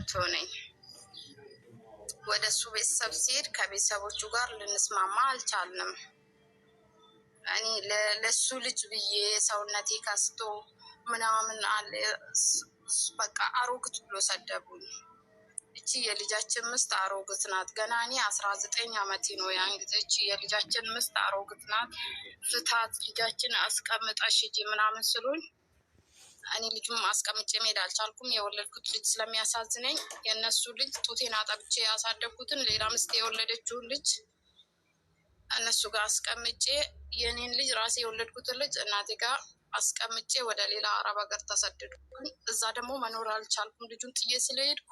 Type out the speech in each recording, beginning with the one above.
የምትሆነኝ። ወደ እሱ ቤተሰብ ሲሄድ ከቤተሰቦቹ ጋር ልንስማማ አልቻልንም። እኔ ለሱ ልጅ ብዬ ሰውነቴ ከስቶ ምናምን አለ በቃ አሮግት ብሎ ሰደቡኝ። እቺ የልጃችን ምስት አሮግት ናት። ገና እኔ 19 ዓመቴ ነው ያን ጊዜ። እቺ የልጃችን ምስት አሮግት ናት፣ ፍታት፣ ልጃችን አስቀምጠሽ ሂጂ ምናምን ስሉኝ እኔ ልጁም አስቀምጬ መሄድ አልቻልኩም። የወለድኩት ልጅ ስለሚያሳዝነኝ የእነሱ ልጅ ጡቴን አጠብቼ ያሳደግኩትን ሌላ ምስት የወለደችውን ልጅ እነሱ ጋር አስቀምጬ የኔን ልጅ ራሴ የወለድኩትን ልጅ እናቴ ጋር አስቀምጬ ወደ ሌላ አረብ ሀገር ተሰደድኩኝ። እዛ ደግሞ መኖር አልቻልኩም። ልጁን ጥዬ ስለሄድኩ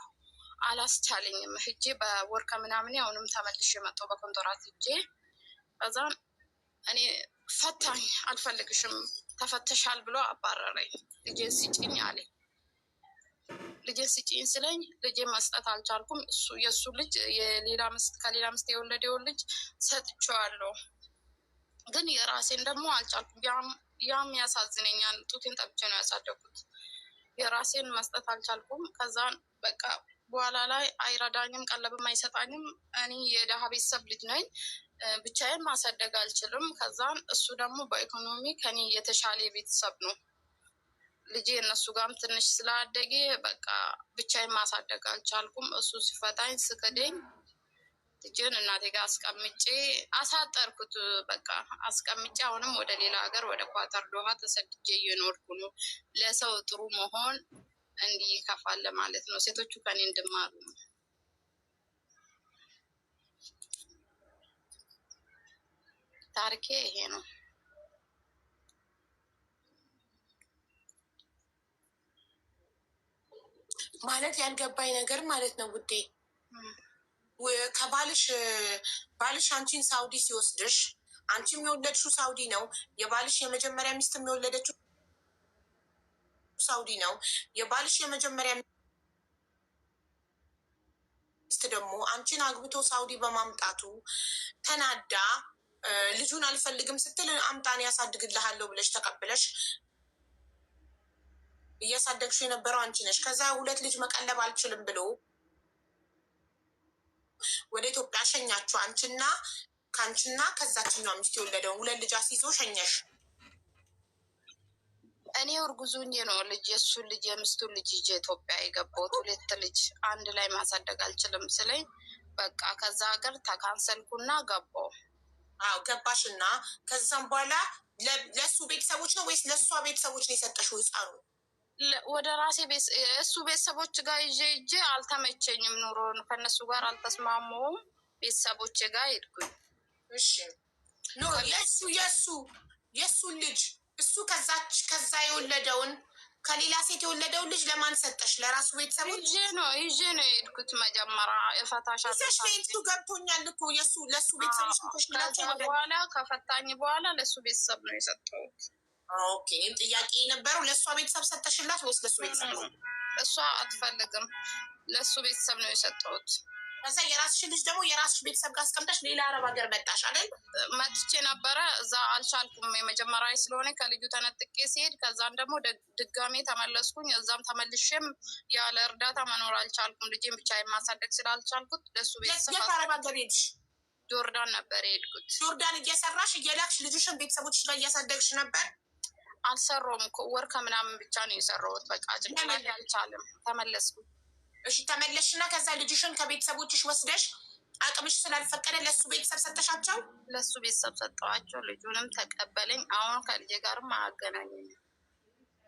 አላስቻለኝም። ሂጄ በወር ከምናምን አሁንም ተመልሼ መጣሁ በኮንትራት ሂጄ። ከዛም እኔ ፈታኝ አልፈልግሽም ተፈተሻል ብሎ አባረረኝ። ልጄን ስጭኝ አለኝ። ልጄን ስጭኝ ስለኝ ልጄን መስጠት አልቻልኩም። እሱ የእሱ ልጅ የሌላ ምስት ከሌላ ምስት የወለደውን ልጅ ሰጥቼዋለሁ፣ ግን የራሴን ደግሞ አልቻልኩም። ያም ያሳዝነኛል። ጡቴን ጠብቼ ነው ያሳደኩት። የራሴን መስጠት አልቻልኩም። ከዛን በቃ በኋላ ላይ አይረዳኝም፣ ቀለብም አይሰጣኝም። እኔ የደሃ ቤተሰብ ልጅ ነኝ፣ ብቻዬን ማሳደግ አልችልም። ከዛን እሱ ደግሞ በኢኮኖሚ ከኔ የተሻለ ቤተሰብ ነው። ልጄ እነሱ ጋርም ትንሽ ስላደጌ በቃ ብቻዬን ማሳደግ አልቻልኩም። እሱ ሲፈታኝ ስክደኝ ልጄን እናቴ ጋር አስቀምጬ አሳጠርኩት። በቃ አስቀምጬ አሁንም ወደ ሌላ ሀገር ወደ ኳተር ዶሃ ተሰድጄ እየኖርኩ ነው። ለሰው ጥሩ መሆን እንዲህ ይከፋል ማለት ነው። ሴቶቹ ከኔ እንድማሩ ነው። ታሪኬ ይሄ ነው። ማለት ያልገባኝ ነገር ማለት ነው ውዴ፣ ከባልሽ አንቺን ሳውዲ ሲወስድሽ አንቺም የወለድሽው ሳውዲ ነው። የባልሽ የመጀመሪያ ሚስት የወለደችው ሳውዲ ነው። የባልሽ የመጀመሪያ ሚስት ደግሞ አንቺን አግብቶ ሳውዲ በማምጣቱ ተናዳ ልጁን አልፈልግም ስትል አምጣን ያሳድግልሃለሁ ብለሽ ተቀብለሽ እያሳደግሽ የነበረው አንቺ ነሽ። ከዛ 2 ልጅ መቀለብ አልችልም ብሎ ወደ ኢትዮጵያ ሸኛችሁ። ከአንቺና ከዛችኛው ሚስት የወለደውን 2 ልጅ አስይዞ ሸኘሽ። እኔ እርጉዙኝ ነው ልጅ የእሱን ልጅ የምስቱን ልጅ ይዤ ኢትዮጵያ የገባሁት። 2 ልጅ አንድ ላይ ማሳደግ አልችልም ስለኝ በቃ ከዛ ሀገር ተካንሰልኩና ገባሁ። አዎ ገባሽና ከዛም በኋላ ለእሱ ቤተሰቦች ነው ወይስ ለእሷ ቤተሰቦች ነው የሰጠሽው ህፃኑ? ወደ ራሴ እሱ ቤተሰቦች ጋር ይዤ አልተመቸኝም። ኑሮን ከነሱ ጋር አልተስማሙም። ቤተሰቦች ጋር ሄድኩኝ። እሺ ኖ የእሱን ልጅ እሱ ከዛ የወለደውን ከሌላ ሴት የወለደውን ልጅ ለማን ሰጠሽ? ለራሱ ቤተሰቦች ይዤ ነው የሄድኩት። መጀመሪያ የፈታሻ ቤቱ ገብቶኛል እኮ ለእሱ ቤተሰቦች በኋላ ከፈታኝ በኋላ ለእሱ ቤተሰብ ነው የሰጠሁት። ኦኬ ጥያቄ የነበረው ለእሷ ቤተሰብ ሰጠሽላት ወይስ ለእሱ ቤተሰብ ነው? እሷ አትፈልግም፣ ለእሱ ቤተሰብ ነው የሰጠሁት። ከዛ የራስሽን ልጅ ደግሞ የራስሽ ቤተሰብ ጋር አስቀምጠሽ ሌላ አረብ ሀገር መጣሽ አይደል? መጥቼ ነበረ እዛ አልቻልኩም። የመጀመሪያ ስለሆነ ከልጁ ተነጥቄ ሲሄድ ከዛም ደግሞ ድጋሜ ተመለስኩኝ። እዛም ተመልሼም ያለ እርዳታ መኖር አልቻልኩም። ልጄን ብቻ የማሳደግ ስላልቻልኩት ለእሱ ቤተሰብ። የት አረብ ሀገር ሄድሽ? ጆርዳን ነበር የሄድኩት። ጆርዳን እየሰራሽ እየላክሽ ልጅሽን ቤተሰቦች ጋር እያሳደግሽ ነበር? አልሰራሁም እኮ ወር ከምናምን ብቻ ነው የሰራሁት። በቃ ጭንቅላቴ አልቻለም። ተመለስኩኝ። እሺ ተመለስሽና ከዛ ልጅሽን ከቤተሰቦችሽ ወስደሽ አቅምሽ ስላልፈቀደ ለሱ ቤተሰብ ሰጠሻቸው? ለሱ ቤተሰብ ሰጠዋቸው። ልጁንም ተቀበለኝ። አሁን ከልጄ ጋርም አያገናኘኝ።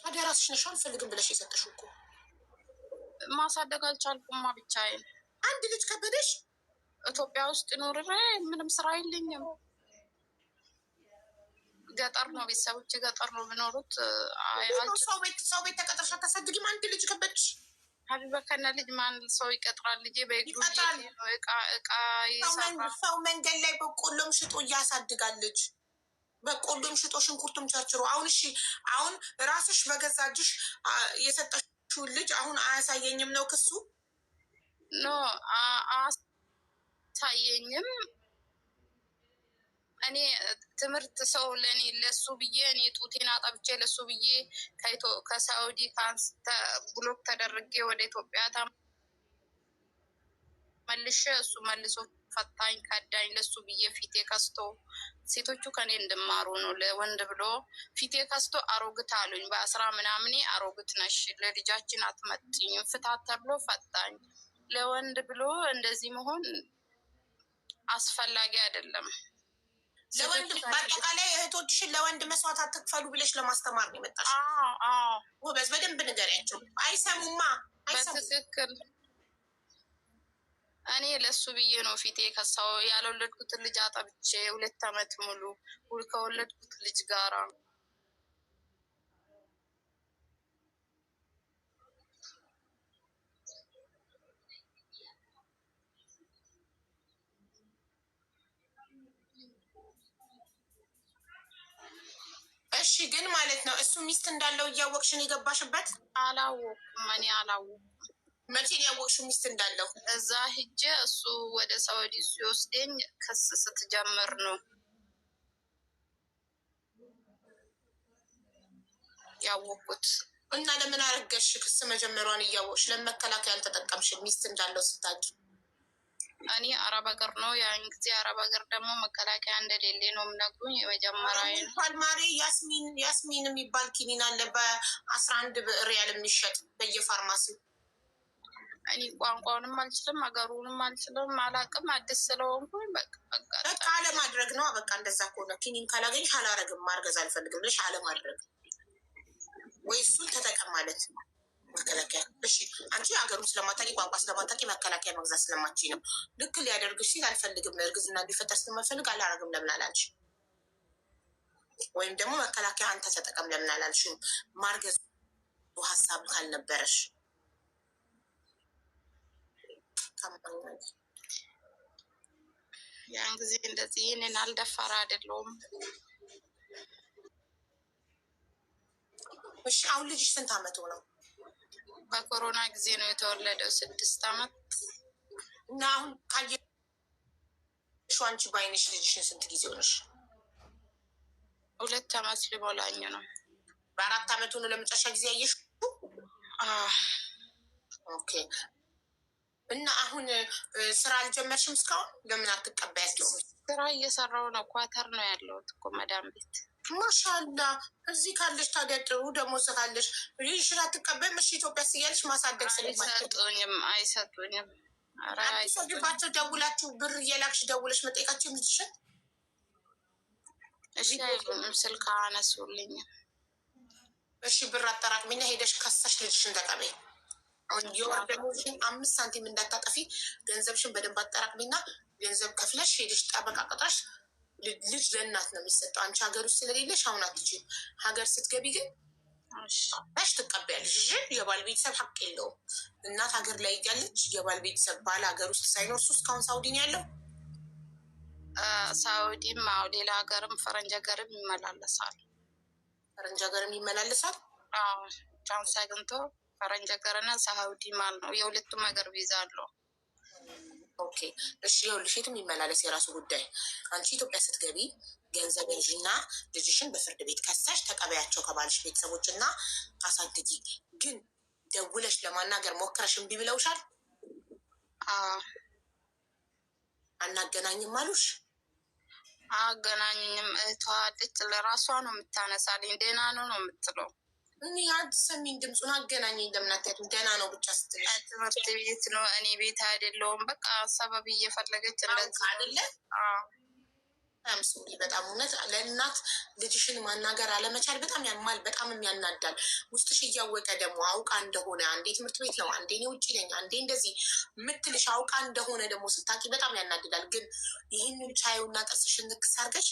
ታዲያ ራስሽ ነሽ አልፈልግም ብለሽ የሰጠሽው እኮ። ማሳደግ አልቻልኩማ ብቻዬን። አንድ ልጅ ከበደሽ። ኢትዮጵያ ውስጥ ኖር ምንም ስራ የለኝም። ገጠር ነው ቤተሰቦች ገጠር ነው የሚኖሩት። ሰው ቤት ተቀጥረሽ አታሳድጊም? አንድ ልጅ ከበደሽ። ሀቢባ ከነ ልጅ ማን ሰው ይቀጥራል? ልጄ በእጁ እቃ ሰው መንገድ ላይ በቆሎም ሽጦ እያሳድጋል ልጅ። በቆሎም ሽጦ ሽንኩርቱም ቸርችሮ። አሁን እሺ አሁን ራስሽ በገዛ እጅሽ የሰጠሽውን ልጅ አሁን አያሳየኝም ነው ክሱ? ኖ አያሳየኝም። እኔ ትምህርት ሰው ለእኔ ለሱ ብዬ እኔ ጡቴን አጠብቼ ለሱ ብዬ ከሳውዲ ብሎክ ተደርጌ ወደ ኢትዮጵያ መልሼ እሱ መልሶ ፈታኝ ከዳኝ። ለሱ ብዬ ፊቴ ከስቶ ሴቶቹ ከኔ እንድማሩ ነው። ለወንድ ብሎ ፊቴ ከስቶ አሮግት አሉኝ። በ10 ምናምኔ አሮግት ነሽ፣ ለልጃችን አትመጥኝም፣ ፍታት ተብሎ ፈታኝ። ለወንድ ብሎ እንደዚህ መሆን አስፈላጊ አይደለም። ለወንድ በአጠቃላይ እህቶችሽን ለወንድ መስዋዕት አትክፈሉ ብለሽ ለማስተማር ነው የመጣሽ። ጎበዝ፣ በደንብ ንገሪያቸው። አይሰሙማ። በትክክል እኔ ለሱ ብዬ ነው ፊቴ ከሳው። ያልወለድኩትን ልጅ አጠብቼ 2 ዓመት ሙሉ ከወለድኩት ልጅ ጋራ እሺ። ግን ማለት ነው እሱ ሚስት እንዳለው እያወቅሽን የገባሽበት? አላወኩም። እኔ አላወኩም። መቼ ያወቅሽው ሚስት እንዳለው? እዛ ሂጄ እሱ ወደ ሳውዲ ሲወስደኝ ክስ ስትጀምር ነው ያወቁት። እና ለምን አረገሽ? ክስ መጀመሯን እያወቅሽ ለምን መከላከያ አልተጠቀምሽም? ሚስት እንዳለው ስታቂ። እኔ አረብ ሀገር ነው ያን ጊዜ። አረብ ሀገር ደግሞ መከላከያ እንደሌለ ነው የምነግሩኝ። የመጀመሪያ ፓልማሪ ያስሚን የሚባል ኪኒን አለ በ11 ሪያል የሚሸጥ በየፋርማሲው። እኔ ቋንቋውንም አልችልም፣ ሀገሩንም አልችልም፣ አላቅም። አዲስ ስለሆንኩኝ በቃ አለማድረግ ነው። በቃ እንደዛ ከሆነ ኪኒን ካላገኝሽ አላረግም፣ ማርገዝ አልፈልግም ብለሽ አለማድረግ ወይ እሱን ተጠቀም ማለት ነው መከላከያ። እሺ አንቺ ሀገሩን ስለማታቂ ቋንቋ ስለማታቂ መከላከያ መግዛት ስለማች ነው። ልክ ሊያደርግሽ ሲል አልፈልግም፣ እርግዝና እንዲፈጠር ስለማልፈልግ አላረግም ለምን አላልሽ? ወይም ደግሞ መከላከያ አንተ ተጠቀም ለምን አላልሽም? ማርገዙ ሀሳብ ካልነበረሽ ያን ጊዜ እንደዚህ ይህንን አልደፈራ አይደለውም። እሺ አሁን ልጅሽ ስንት አመቱ ነው? በኮሮና ጊዜ ነው የተወለደው፣ 6 ዓመት። እና አሁን ካየሽው አንቺ በአይነሽ ልጅሽን ስንት ጊዜ ሆነሽ? 2 ዓመት ሊሞላኝ ነው። በ4 ዓመቱ ነው ለመጨረሻ ጊዜ ያየሽው? ኦኬ። እና አሁን ስራ አልጀመርሽም እስካሁን? ለምን አትቀበያቸው? ስራ እየሰራው ነው። ኳተር ነው ያለሁት እኮ መዳም ቤት። ማሻላ እዚህ ካለሽ ታዲያ ጥሩ ደሞዝ ካለሽ ይሽን አትቀበይም? እሺ ኢትዮጵያ ስያለሽ ማሳደግ አይሰጡኝም። ሰድባቸው ደውላችሁ ብር እየላክሽ ደውለሽ መጠየቃቸው የምትሸጥ? እሺ አይሉኝም፣ ስልክ አነሱልኝም። እሺ ብር አጠራቅሚና ሄደሽ ከሳሽ ልጅሽን ተቀበይ። የወር ደሞዝሽን 5 ሳንቲም እንዳታጠፊ ገንዘብሽን በደንብ አጠራቅሚና ገንዘብ ከፍለሽ ሄደሽ ጠበቃ ቀጥረሽ ልጅ ለእናት ነው የሚሰጠው። አንቺ ሀገር ውስጥ ስለሌለሽ አሁን አትችይም። ሀገር ስትገቢ ግን ሽ ትቀበያለሽ። የባል ቤተሰብ ሀቅ የለውም። እናት ሀገር ላይ እያለች የባል ቤተሰብ ባል ሀገር ውስጥ ሳይኖር እሱ እስካሁን ሳውዲ ነው ያለው። ሳውዲም ሌላ ሀገርም ፈረንጅ ሀገርም ይመላለሳል። ፈረንጅ ሀገርም ይመላለሳል። ቻንስ አግኝቶ ፈረንጅ ሀገርና ሳውዲ ማለት ነው። የሁለቱም ሀገር ቪዛ አለው። ኦኬ እሺ፣ ይኸውልሽ የትም ይመላለስ የራሱ ጉዳይ። አንቺ ኢትዮጵያ ስትገቢ ገንዘብ እንጂና ልጅሽን በፍርድ ቤት ከሳሽ ተቀበያቸው ከባልሽ ቤተሰቦች እና አሳድጊ። ግን ደውለሽ ለማናገር ሞክረሽ እምቢ ብለውሻል? አናገናኝም አሉሽ? አገናኝም። እህቷ ልጅ ለራሷ ነው የምታነሳልኝ። ደህና ነው ነው የምትለው። እኔ አትሰሚኝ ድምፁን። አገናኘኝ ለምናትያቱም ደህና ነው ብቻ ስትልሽ ትምህርት ቤት ነው እኔ ቤት አይደለውም። በቃ ሰበብ እየፈለገች አይደለ? ምስሪ በጣም እውነት ለእናት ልጅሽን ማናገር አለመቻል በጣም ያማል፣ በጣም የሚያናዳል። ውስጥሽ እያወቀ ደግሞ አውቃ እንደሆነ አንዴ ትምህርት ቤት ነው፣ አንዴ እኔ ውጭ ነኝ፣ አንዴ እንደዚህ ምትልሽ አውቃ እንደሆነ ደግሞ ስታቂ በጣም ያናድዳል። ግን ይህንን ቻዩና ጥርስሽን ንክስ አድርገሽ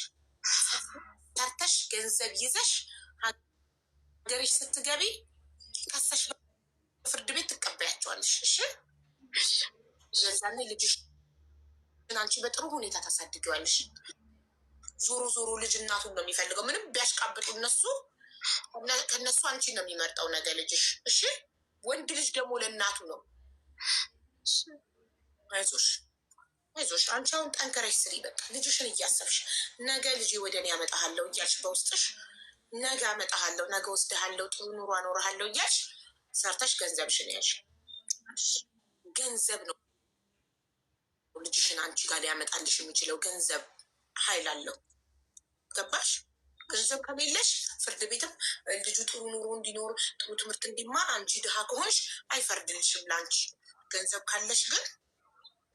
ሰርተሽ ገንዘብ ይዘሽ ሀገርሽ ስትገቢ ከሰሽ በፍርድ ቤት ትቀበያቸዋለሽ። እሺ የዛኔ ልጅሽ አንቺ በጥሩ ሁኔታ ታሳድጊዋለሽ። ዞሮ ዞሮ ልጅ እናቱን ነው የሚፈልገው። ምንም ቢያሽቃብጡ እነሱ ከነሱ አንቺን ነው የሚመርጠው ነገ ልጅሽ። እሺ ወንድ ልጅ ደግሞ ለእናቱ ነው። አይዞሽ አይዞሽ፣ አንቺ አሁን ጠንከረሽ ስሪ። በቃ ልጅሽን እያሰብሽ ነገ ልጅ ወደ እኔ ያመጣሃለሁ እያልሽ በውስጥሽ ነገ አመጣሃለሁ፣ ነገ ወስድሃለሁ፣ ጥሩ ኑሮ አኖርሃለሁ እያልሽ ሰርተሽ ገንዘብሽን ያዥ። ገንዘብ ነው ልጅሽን አንቺ ጋር ሊያመጣልሽ የሚችለው ገንዘብ ኃይል አለው። ገባሽ? ገንዘብ ከሌለሽ ፍርድ ቤትም ልጁ ጥሩ ኑሮ እንዲኖር ጥሩ ትምህርት እንዲማር አንቺ ድሃ ከሆንሽ አይፈርድልሽም ለአንቺ። ገንዘብ ካለሽ ግን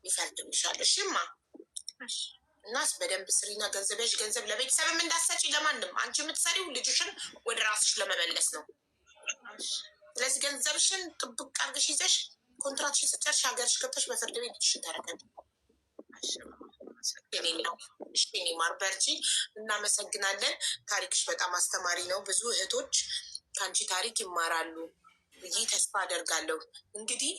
ይፈርድልሻል። እሺማ እናስ በደንብ ስሪና ገንዘብ ያሽ። ገንዘብ ለቤተሰብም እንዳትሰጪ ለማንም። አንቺ የምትሰሪው ልጅሽን ወደ ራስሽ ለመመለስ ነው። ስለዚህ ገንዘብሽን ጥብቅ አድርገሽ ይዘሽ ኮንትራክሽን ስጨርሽ ሀገርሽ ገብተሽ በፍርድ ቤት ልጅሽን ተረከቢ። ማር በርቺ። እናመሰግናለን። ታሪክሽ በጣም አስተማሪ ነው። ብዙ እህቶች ከአንቺ ታሪክ ይማራሉ ብዬ ተስፋ አደርጋለሁ። እንግዲህ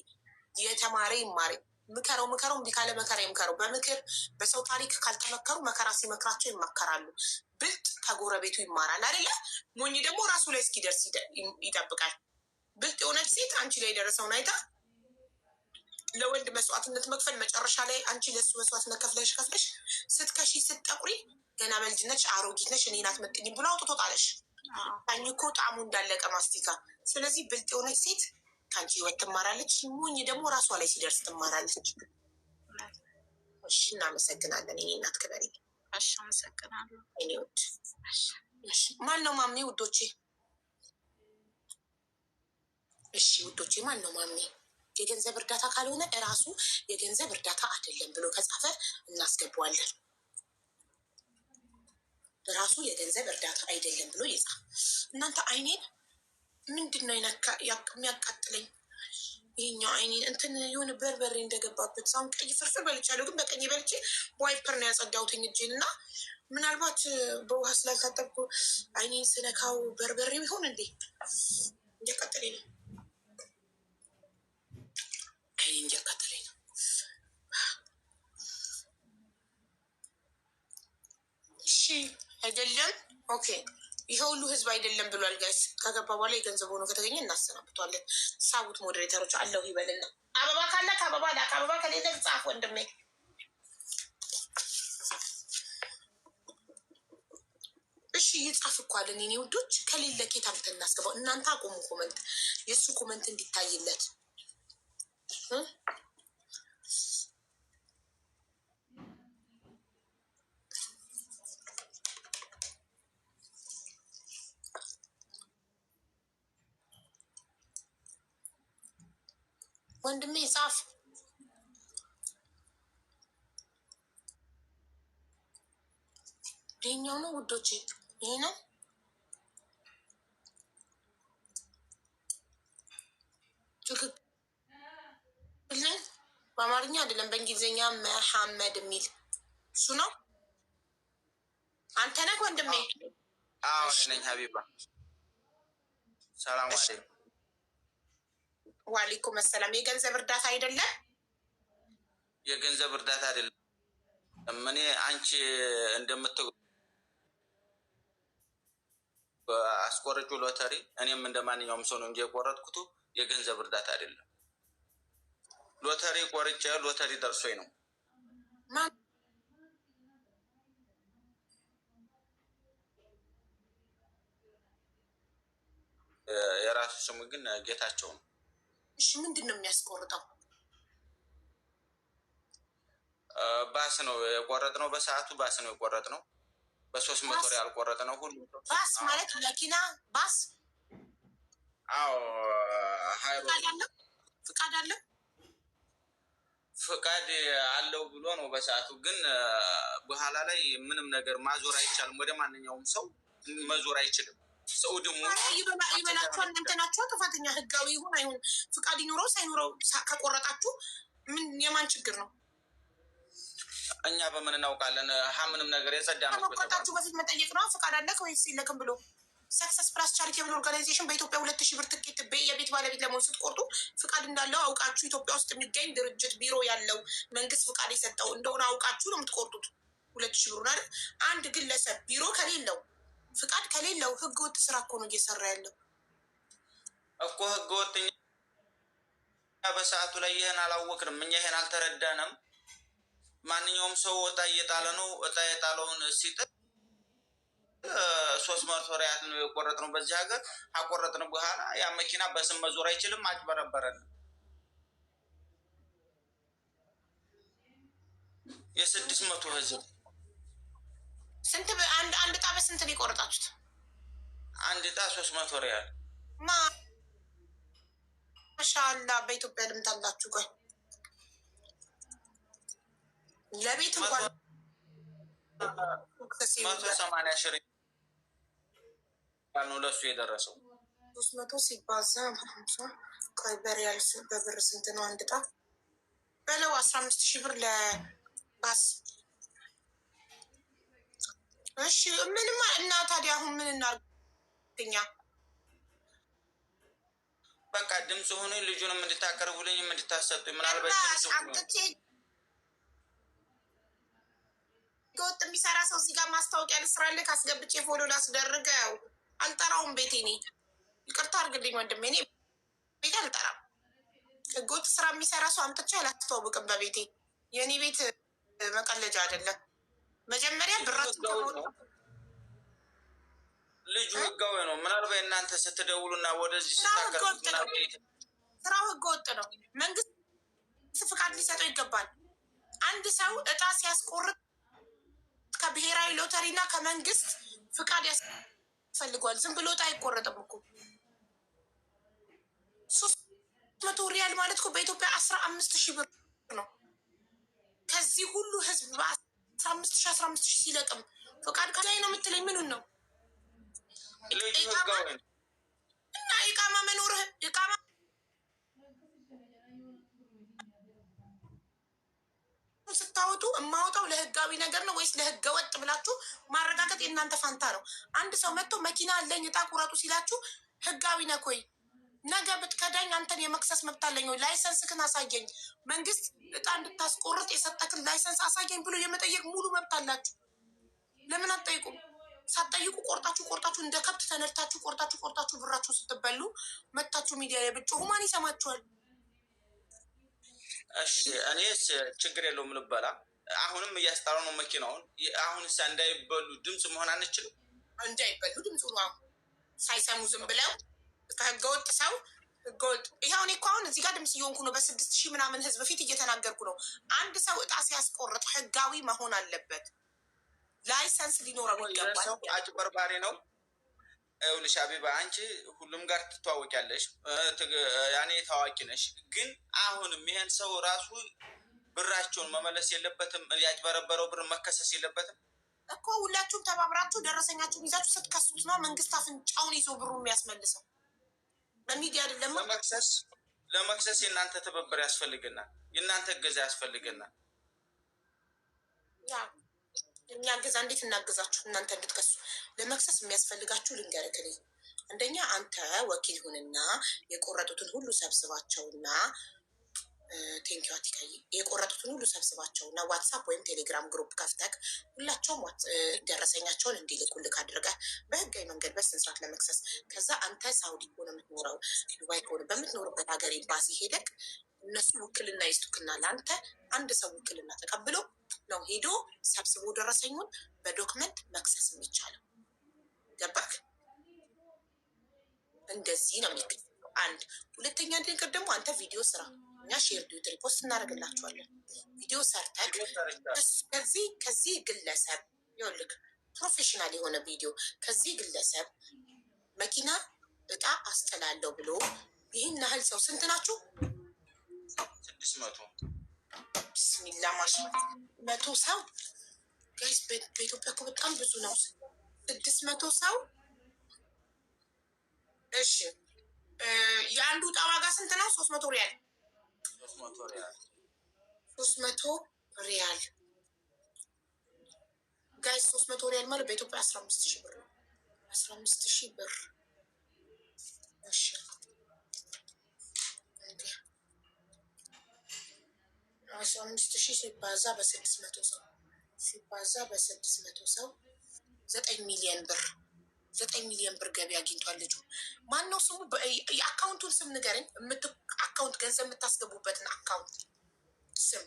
የተማረ ይማር። ምከረው እምቢ ካለ መከራ ይምከረው። በምክር በሰው ታሪክ ካልተመከሩ መከራ ሲመክራቸው ይመከራሉ። ብልጥ ከጎረቤቱ ይማራል አይደለ? ሞኝ ደግሞ ራሱ ላይ እስኪደርስ ይጠብቃል። ብልጥ የሆነች ሴት አንቺ ላይ የደረሰውን አይታ ለወንድ መስዋዕትነት መክፈል መጨረሻ ላይ አንቺ ለሱ መስዋዕትነት ከፍለሽ ስትከሺ ስትጠቁሪ ገና በልጅነትሽ አሮጊት ነሽ እኔን አትመጥኝም ብሎ አውጥቶ ጣለሽ። ታኝ እኮ ጣዕሙ እንዳለቀ ማስቲካ። ስለዚህ ብልጥ የሆነች ሴት ከአንቺ ህይወት ትማራለች። ሞኝ ደግሞ ራሷ ላይ ሲደርስ ትማራለች። እሺ እናመሰግናለን። እኔ እናት ክበሪ። እሺ አመሰግናለሁ። እኔ ውድ ማን ነው ማሚ? ውዶቼ እሺ ውዶቼ ማን ነው ማሚ? የገንዘብ እርዳታ ካልሆነ እራሱ የገንዘብ እርዳታ አይደለም ብሎ ከጻፈ እናስገባዋለን። ራሱ የገንዘብ እርዳታ አይደለም ብሎ ይጻፍ። እናንተ አይኔን ምንድን ነው የሚያቃጥለኝ? ይሄኛው አይኔን እንትን የሆነ በርበሬ እንደገባበት ሳሁን ቀይ ፍርፍር በልቻለሁ፣ ግን በቀኝ በልቼ ዋይፐር ነው ያጸዳሁትኝ እጄን እና ምናልባት በውሃ ስላልታጠብኩ አይኔን ስነካው በርበሬ ቢሆን እንዴ እያቃጠለኝ ነው። አይኔን እያቃጠለኝ ነው። እሺ አይደለም ኦኬ። ይሄ ሁሉ ህዝብ አይደለም ብሏል ጋይስ። ከገባ በኋላ የገንዘብ ሆኖ ከተገኘ እናሰናብቷለን። ሳቡት ሞዴሬተሮች አለው ይበልና አበባ ካለ ከአበባ ላክ፣ አበባ ከሌለ ጻፍ ወንድሜ። እሺ ይጻፍ እኮ አለን የኔ ውዶች። ከሌለ ኬት አምጥተን እናስገባው። እናንተ አቁሙ ኮመንት፣ የእሱ ኮመንት እንዲታይለት። ወንድሜ ጻፍ። ይሄኛው ነው ውዶች፣ ይሄ ነው። ትክክል። በአማርኛ አይደለም በእንግሊዝኛ መሐመድ የሚል እሱ ነው። አንተ ነህ ወንድሜ? አዎ ነኝ ሀቢባ። ሰላም አለይኩም። ዋሊኩም ሰላም። የገንዘብ እርዳታ አይደለም፣ የገንዘብ እርዳታ አይደለም። እኔ አንቺ እንደምትው አስቆርጩ ሎተሪ እኔም እንደ ማንኛውም ሰው ነው እንጂ የቆረጥኩት የገንዘብ እርዳታ አይደለም። ሎተሪ ቆርጬ ሎተሪ ደርሶኝ ነው። የራሱ ስሙ ግን ጌታቸው ነው። እሺ ምንድን ነው የሚያስቆርጠው? ባስ ነው የቆረጥ ነው። በሰዓቱ ባስ ነው የቆረጥ ነው። በ300 ሪያል ቆረጥ ነው። ሁሉ ባስ ማለት መኪና ባስ? አዎ ፍቃድ አለው ፍቃድ አለው ብሎ ነው በሰዓቱ። ግን በኋላ ላይ ምንም ነገር ማዞር አይቻልም። ወደ ማንኛውም ሰው መዞር አይችልም። ሰው ደግሞ ይበላችኋል። እናንተ ናችሁ ጥፋተኛ። ህጋዊ ይሁን አይሁን ፍቃድ ይኑረው ሳይኑረው ከቆረጣችሁ ምን የማን ችግር ነው? እኛ በምን እናውቃለን? ምንም ነገር የጸዳ ነው። ከመቆጣችሁ በፊት መጠየቅ ነው። ፍቃድ አለክ ወይስ የለክም ብሎ። ሰክሰስ ፕላስ ቻሪቴብል ኦርጋናይዜሽን በኢትዮጵያ 2000 ብር ትኬት የቤት ባለቤት ለመሆን ስትቆርጡ ፍቃድ እንዳለው አውቃችሁ ኢትዮጵያ ውስጥ የሚገኝ ድርጅት ቢሮ ያለው መንግስት ፍቃድ የሰጠው እንደሆነ አውቃችሁ ነው የምትቆርጡት። 2000 ብሩን አይደል? አንድ ግለሰብ ቢሮ ከሌለው ፍቃድ ከሌለው ህገ ወጥ ስራ እኮ ነው እየሰራ ያለው እኮ። ህገ ወጥ በሰዓቱ ላይ ይህን አላወቅንም እኛ፣ ይህን አልተረዳንም። ማንኛውም ሰው እጣ እየጣለ ነው። እጣ የጣለውን ሲጥል 300 ሪያል ነው የቆረጥነው በዚህ ሀገር። አቆረጥን በኋላ ያ መኪና በስም መዞር አይችልም። አጭበረበረን። የ600 ህዝብ ስንት አንድ ዕጣ በስንት ነው የቆረጣችሁት? አንድ ዕጣ 300 ሪያል። ማሻአላ በኢትዮጵያ ልምታላችሁ። ቆይ ለቤት እንኳን 180 ሺህ ነው ለሱ የደረሰው። 300 ሲባዛ 50 ቆይ በሪያል በብር ስንት ነው አንድ ዕጣ? በለው 15,000 ብር ለባስ። እሺ ምንም እና ታዲያ አሁን ምን እናርግኛ? በቃ ድምፅ ሆኖ ልጁንም እንድታቀርቡልኝ እንድታሰጡኝ ምናልባት ወጥ የሚሰራ ሰው እዚህ ጋር ማስታወቂያ ልስራልህ አስገብቼ ፎሎ ላስደርገው። አልጠራውም ቤቴ። እኔ ይቅርታ አድርግልኝ ወንድሜ፣ እኔ ቤት አልጠራም። ህገወጥ ስራ የሚሰራ ሰው አምጥቼ አላስተዋውቅም በቤቴ። የእኔ ቤት መቀለጃ አይደለም። መጀመሪያ ብራችን ልጁ ህጋዊ ነው። ምናልባት እናንተ ስትደውሉና ወደዚህ ስታቀርቡት ስራው ህገወጥ ነው። መንግስት ፍቃድ ሊሰጠው ይገባል። አንድ ሰው እጣ ሲያስቆርጥ ከብሔራዊ ሎተሪ እና ከመንግስት ፍቃድ ያስፈልጓል። ዝም ብሎ እጣ አይቆረጥም እኮ። 300 ሪያል ማለት እኮ በኢትዮጵያ 15,000 ብር ነው። ከዚህ ሁሉ ህዝብ በ15,000 ሲለቅም ፍቃድ ከላይ ነው የምትለኝ? ምኑን ነው? እና ኢቃማ መኖርህ ኢቃማ ስታወጡ የማወጣው ለህጋዊ ነገር ነው ወይስ ለህገ ወጥ ብላችሁ ማረጋገጥ የእናንተ ፋንታ ነው። አንድ ሰው መጥቶ መኪና አለኝ እጣ ቁረጡ ሲላችሁ ህጋዊ ነህ ወይ? ነገ ብትከዳኝ አንተን የመክሰስ መብት አለኝ ወይ? ላይሰንስክን አሳየኝ፣ መንግስት እጣ እንድታስቆርጥ የሰጠክን ላይሰንስ አሳየኝ ብሎ የመጠየቅ ሙሉ መብት አላችሁ። ለምን አትጠይቁም? ሳትጠይቁ ቆርጣችሁ እንደ ከብት ተነድታችሁ ቆርጣችሁ ብራችሁ ስትበሉ መታችሁ ሚዲያ ላይ ብጮሁ ማን ይሰማችኋል? እሺ እኔስ ችግር የለውም ልበላ። አሁንም እያስጠራው ነው መኪናውን። አሁንስ እንዳይበሉ ድምፅ መሆን አንችልም? እንዳይበሉ ድምፁ ነው። ሳይሰሙ ዝም ብለው ከህገወጥ ሰው ህገወጥ። ይኸው እኔ እኮ አሁን እዚህ ጋር ድምፅ እየሆንኩ ነው። በ6,000 ምናምን ህዝብ ፊት እየተናገርኩ ነው። አንድ ሰው እጣ ሲያስቆርጥ ህጋዊ መሆን አለበት። ላይሰንስ ሊኖረው ይገባል። አጭበርባሪ ነው። ይኸውልሽ አቢባ፣ አንቺ ሁሉም ጋር ትተዋወቂያለሽ፣ ያኔ ታዋቂ ነሽ። ግን አሁንም ይሄን ሰው ራሱ ብራቸውን መመለስ የለበትም? ያጭበረበረው ብር መከሰስ የለበትም እኮ? ሁላችሁም ተባብራችሁ ደረሰኛችሁን ይዛችሁ ስትከሱት ነው መንግስት አፍንጫውን ይዞ ብሩ የሚያስመልሰው። በሚዲያ አይደለም። ለመክሰስ የእናንተ ትብብር ያስፈልግናል፣ የእናንተ እገዛ ያስፈልግናል። እኛ እገዛ እንዴት እናገዛችሁ? እናንተ እንድትከሱ ለመክሰስ የሚያስፈልጋችሁ ልንገርህ። እኔ አንደኛ አንተ ወኪል ሁንና የቆረጡትን ሁሉ ሰብስባቸውና ቴንኪዋ ቲካይ የቆረጡትን ሁሉ ሰብስባቸውና ዋትሳፕ ወይም ቴሌግራም ግሩፕ ከፍተክ ሁላቸውም ደረሰኛቸውን እንዲልኩልክ አድርገህ በህጋዊ መንገድ በስነስርዓት ለመክሰስ። ከዛ አንተ ሳውዲ ሆነ የምትኖረው ዱባይ ከሆነ በምትኖርበት ሀገር ኤምባሲ ሄደክ እነሱ ውክልና ይስጡክና ለአንተ አንድ ሰው ውክልና ተቀብሎ ነው ሄዶ ሰብስቦ ደረሰኙን በዶክመንት መክሰስ የሚቻለው። ገባክ? እንደዚህ ነው የሚገኘው። አንድ ሁለተኛ ነገር ደግሞ አንተ ቪዲዮ ስራ፣ እኛ ሼር ዲዩት ሪፖስት እናደርግላቸዋለን። ቪዲዮ ሰርተክ ከዚህ ግለሰብ ይኸውልህ ፕሮፌሽናል የሆነ ቪዲዮ ከዚህ ግለሰብ መኪና እጣ አስጥላለሁ ብሎ ይህን ያህል ሰው ስንት ናችሁ? 600 ብስሚላ ማሽ 100 ሰው ጋይስ፣ በኢትዮጵያ እኮ በጣም ብዙ ነው። 600 ሰው። እሺ የአንዱ እጣ ዋጋ ስንት ነው? 300 ሪያል። 300 ሪያል ጋይስ፣ 300 ሪያል ማለት በኢትዮጵያ 15,000 ብር ነው። 15,000 ብር። እሺ 15,000 ሲባዛ በ600 ሰው ሲባዛ በ600 ሰው 9 ሚሊዮን ብር 9 ሚሊዮን ብር ገቢ አግኝቷል ልጁ። ማነው ስሙ? የአካውንቱን ስም ንገረኝ። አካውንት ገንዘብ የምታስገቡበትን አካውንት ስም።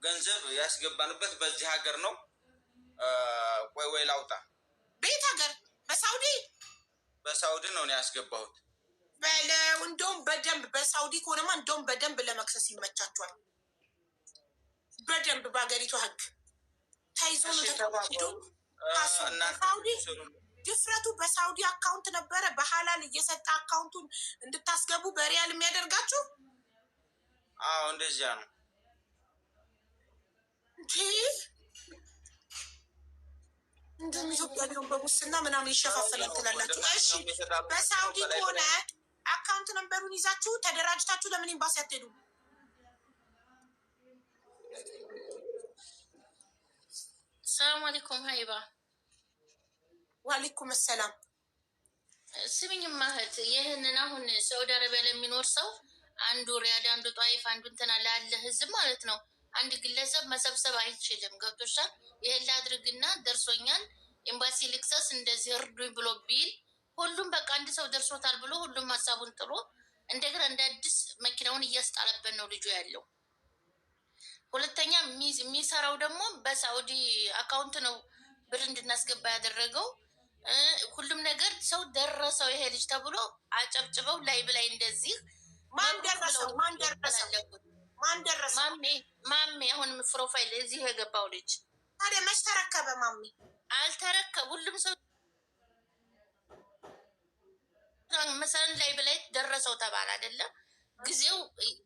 ገንዘብ ያስገባንበት በዚህ ሀገር ነው። ወይ ላውጣ? በየት ሀገር? በሳውዲ? በሳውዲ ነው ያስገባሁት። በለው። እንደውም በደንብ በሳውዲ ከሆነማ እንደውም በደንብ ለመክሰስ ይመቻቸዋል። በደንብ በሀገሪቷ ህግ ተይዞ ነው ተሄዶ ሳውዲ ድፍረቱ በሳውዲ አካውንት ነበረ በሐላል እየሰጠ አካውንቱን እንድታስገቡ በሪያል የሚያደርጋችሁ። አዎ እንደዚያ ነው። እንደም ኢትዮጵያ ቢሆን በሙስና ምናምን ይሸፋፈላል ትላላችሁ። እሺ በሳውዲ ከሆነ አካውንት ነምበሩን ይዛችሁ ተደራጅታችሁ ለምን ኤምባሲ አትሄዱ? ሰላም አለይኩም ሀይባ። ዋሌኩም ሰላም። ስሚኝማ እህት፣ ይህንን አሁን ሳውዲ አረቢያ ለሚኖር ሰው አንዱ ሪያድ፣ አንዱ ጣይፍ፣ አንዱ እንትና ላለ ህዝብ ማለት ነው አንድ ግለሰብ መሰብሰብ አይችልም። ገብቶሻል? ይህን ላድርግና ደርሶኛል ኤምባሲ ልክሰስ እንደዚህ እርዱኝ ብሎ ቢል ሁሉም በቃ አንድ ሰው ደርሶታል ብሎ ሁሉም ሀሳቡን ጥሎ እንደገና እንደ አዲስ መኪናውን እያስጣለበት ነው ልጁ ያለው። ሁለተኛ የሚሰራው ደግሞ በሳውዲ አካውንት ነው ብር እንድናስገባ ያደረገው። ሁሉም ነገር ሰው ደረሰው ይሄ ልጅ ተብሎ አጨብጭበው ላይ ብላይ እንደዚህ ማን ደረሰው? ማን ደረሰው? ማን ደረሰው? ማሜ አሁን ፕሮፋይል እዚህ የገባው ልጅ ታዲያ መች ተረከበ? ማሜ አልተረከብ። ሁሉም ሰው መሰለን ላይ ብላይ ደረሰው ተባለ አይደለም። ጊዜው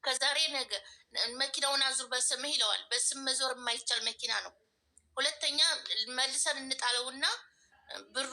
ከዛሬ ነገ መኪናውን አዙር በስምህ ይለዋል። በስም መዞር የማይቻል መኪና ነው። ሁለተኛ መልሰን እንጣለውና ብሩ